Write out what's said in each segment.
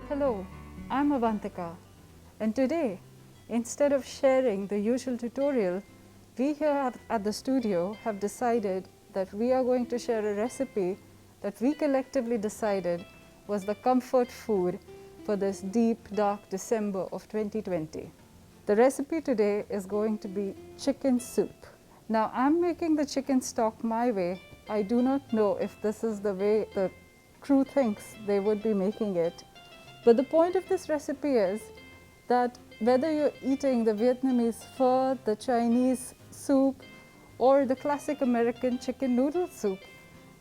Hello, I'm Avantika, and today, instead of sharing the usual tutorial, we here at the studio have decided that we are going to share a recipe that we collectively decided was the comfort food for this deep, dark December of 2020. The recipe today is going to be chicken soup. Now, I'm making the chicken stock my way. I do not know if this is the way the crew thinks they would be making it. But the point of this recipe is that whether you're eating the Vietnamese pho, the Chinese soup, or the classic American chicken noodle soup,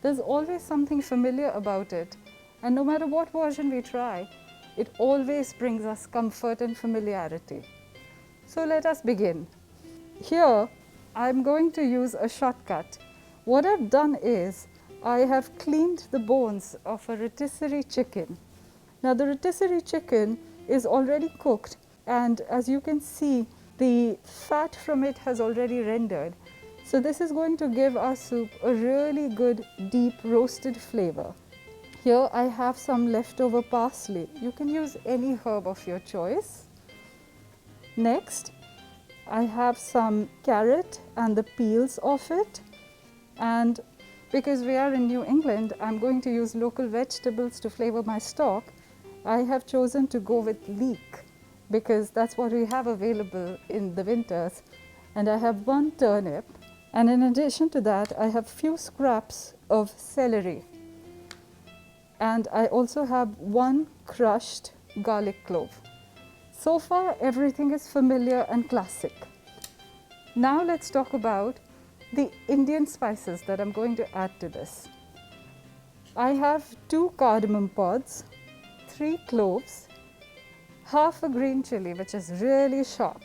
there's always something familiar about it. And no matter what version we try, it always brings us comfort and familiarity. So let us begin. Here, I'm going to use a shortcut. What I've done is I have cleaned the bones of a rotisserie chicken. Now, the rotisserie chicken is already cooked, and as you can see, the fat from it has already rendered. So this is going to give our soup a really good deep roasted flavor. Here I have some leftover parsley. You can use any herb of your choice. Next, I have some carrot and the peels of it, and because we are in New England, I'm going to use local vegetables to flavor my stock. I have chosen to go with leek because that's what we have available in the winters, and I have one turnip, and in addition to that I have few scraps of celery, and I also have one crushed garlic clove. So far everything is familiar and classic. Now let's talk about the Indian spices that I'm going to add to this. I have 2 cardamom pods, 3 cloves, half a green chili which is really sharp.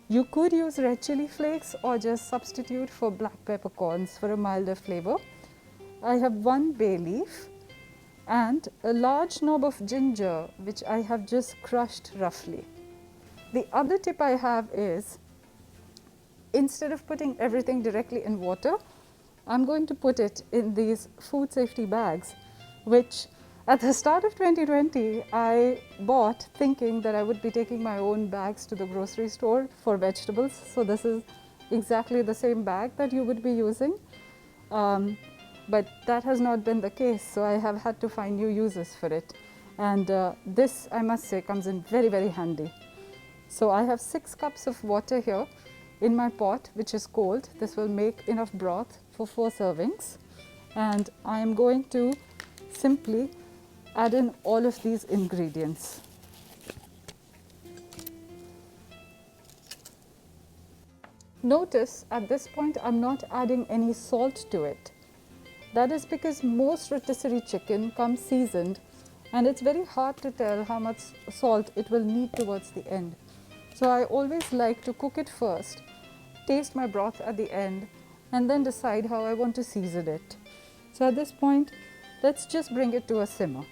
You could use red chili flakes or just substitute for black peppercorns for a milder flavor. I have 1 bay leaf and a large knob of ginger which I have just crushed roughly. The other tip I have is, instead of putting everything directly in water, I'm going to put it in these food safety bags, which at the start of 2020 I bought thinking that I would be taking my own bags to the grocery store for vegetables. So this is exactly the same bag that you would be using, but that has not been the case, so I have had to find new uses for it, and this, I must say, comes in very, very handy. So I have 6 cups of water here in my pot, which is cold. This will make enough broth for 4 servings, and I am going to simply add in all of these ingredients. Notice at this point I'm not adding any salt to it. That is because most rotisserie chicken comes seasoned, and it's very hard to tell how much salt it will need towards the end. So I always like to cook it first, taste my broth at the end, and then decide how I want to season it. So at this point, let's just bring it to a simmer.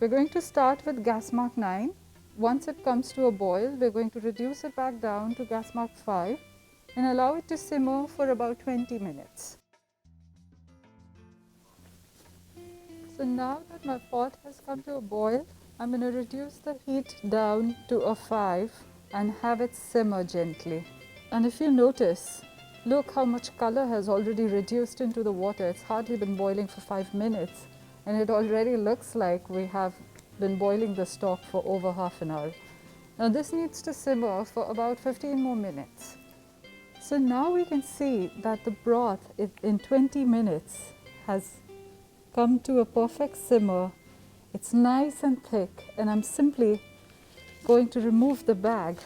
We're going to start with gas mark 9. Once it comes to a boil, we're going to reduce it back down to gas mark 5 and allow it to simmer for about 20 minutes. So now that my pot has come to a boil, I'm going to reduce the heat down to a 5 and have it simmer gently. And if you notice, look how much color has already reduced into the water. It's hardly been boiling for 5 minutes, and it already looks like we have been boiling the stock for over half an hour. Now this needs to simmer for about 15 more minutes. So now we can see that the broth in 20 minutes has come to a perfect simmer. It's nice and thick, and I'm simply going to remove the bag.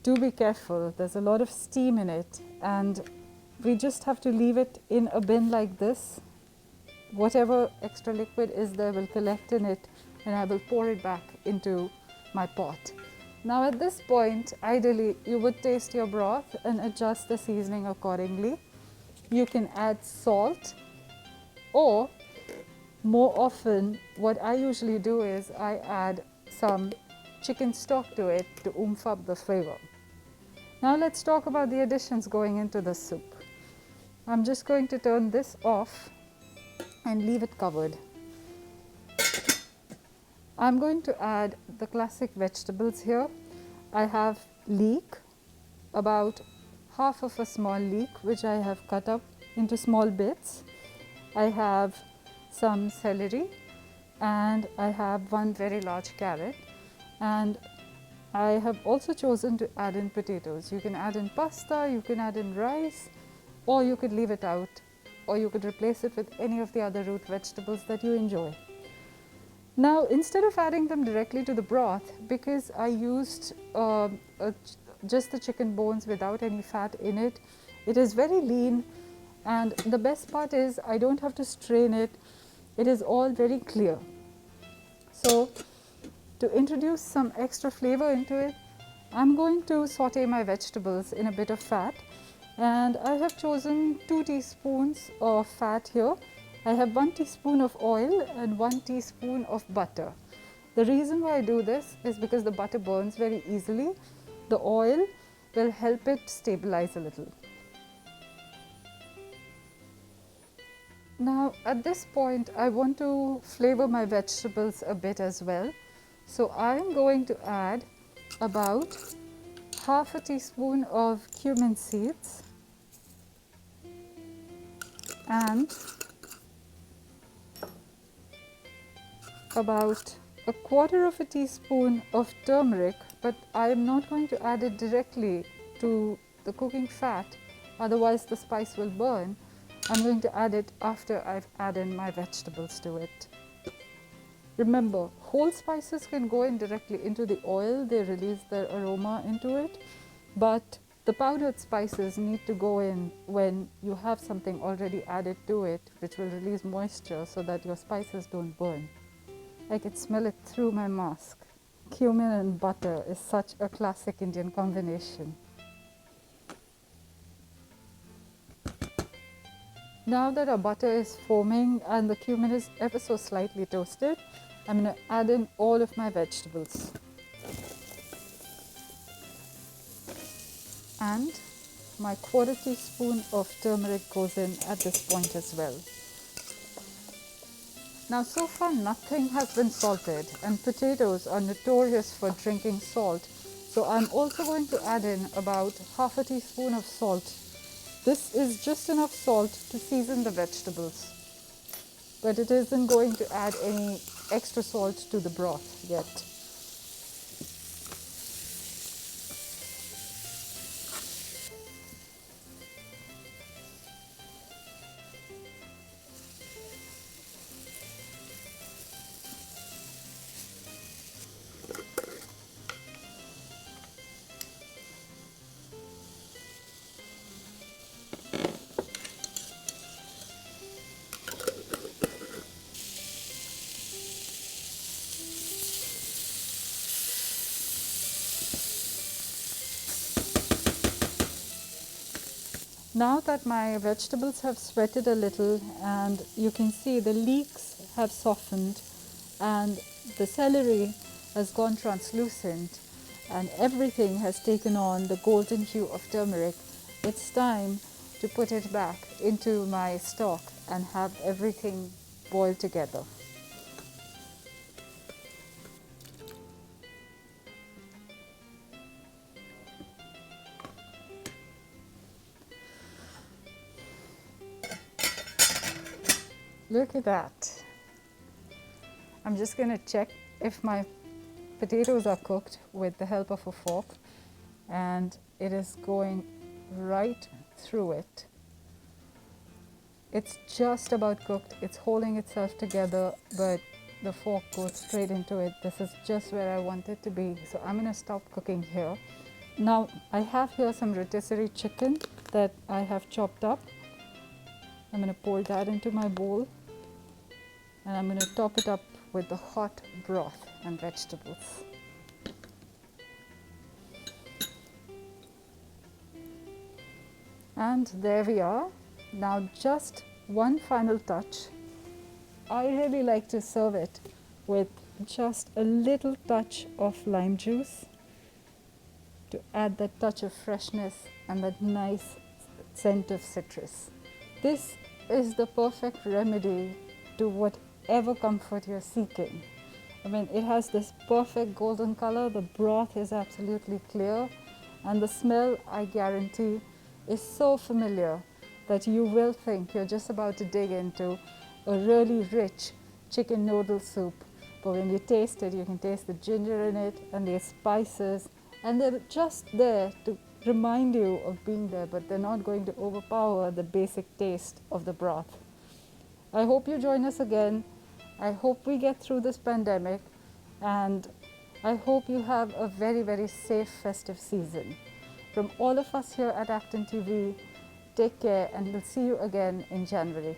Do be careful, there's a lot of steam in it, and we just have to leave it in a bin like this. Whatever extra liquid is there will collect in it, and I will pour it back into my pot. Now at this point, ideally you would taste your broth and adjust the seasoning accordingly. You can add salt, or more often what I usually do is I add some chicken stock to it to oomph up the flavor. Now let's talk about the additions going into the soup. I'm just going to turn this off and leave it covered. I'm going to add the classic vegetables here. I have leek, about half of a small leek which I have cut up into small bits. I have some celery and I have one very large carrot, and I have also chosen to add in potatoes. You can add in pasta, you can add in rice, or you could leave it out, or you could replace it with any of the other root vegetables that you enjoy. Now, instead of adding them directly to the broth, because I used just the chicken bones without any fat in it, it is very lean, and the best part is I don't have to strain it. It is all very clear. So, to introduce some extra flavor into it, I'm going to saute my vegetables in a bit of fat, and I have chosen 2 teaspoons of fat here. I have 1 teaspoon of oil and 1 teaspoon of butter. The reason why I do this is because the butter burns very easily. The oil will help it stabilize a little. Now at this point I want to flavor my vegetables a bit as well. So I am going to add about half a teaspoon of cumin seeds and about a quarter of a teaspoon of turmeric, but I am not going to add it directly to the cooking fat, otherwise the spice will burn. I'm going to add it after I've added my vegetables to it. Remember, whole spices can go in directly into the oil, they release their aroma into it, but the powdered spices need to go in when you have something already added to it, which will release moisture so that your spices don't burn. I can smell it through my mask. Cumin and butter is such a classic Indian combination. Now that our butter is foaming and the cumin is ever so slightly toasted, I'm going to add in all of my vegetables. And my quarter teaspoon of turmeric goes in at this point as well. Now so far nothing has been salted, and potatoes are notorious for drinking salt, so I'm also going to add in about half a teaspoon of salt. This is just enough salt to season the vegetables, but it isn't going to add any extra salt to the broth yet. Now that my vegetables have sweated a little and you can see the leeks have softened and the celery has gone translucent and everything has taken on the golden hue of turmeric, it's time to put it back into my stock and have everything boiled together. Look at that. I'm just going to check if my potatoes are cooked with the help of a fork, and it is going right through it. It's just about cooked, it's holding itself together, but the fork goes straight into it. This is just where I want it to be, so I'm going to stop cooking here. Now I have here some rotisserie chicken that I have chopped up. I'm going to pour that into my bowl, and I'm going to top it up with the hot broth and vegetables. And there we are. Now just one final touch. I really like to serve it with just a little touch of lime juice to add that touch of freshness and that nice scent of citrus. This is the perfect remedy to whatever comfort you're seeking. I mean, it has this perfect golden color. The broth is absolutely clear, and the smell, I guarantee, is so familiar that you will think you're just about to dig into a really rich chicken noodle soup. But when you taste it, you can taste the ginger in it and the spices, and they're just there to remind you of being there, but they're not going to overpower the basic taste of the broth. I hope you join us again. I hope we get through this pandemic, and I hope you have a very, very safe festive season. From all of us here at ActonTV, take care, and we'll see you again in January.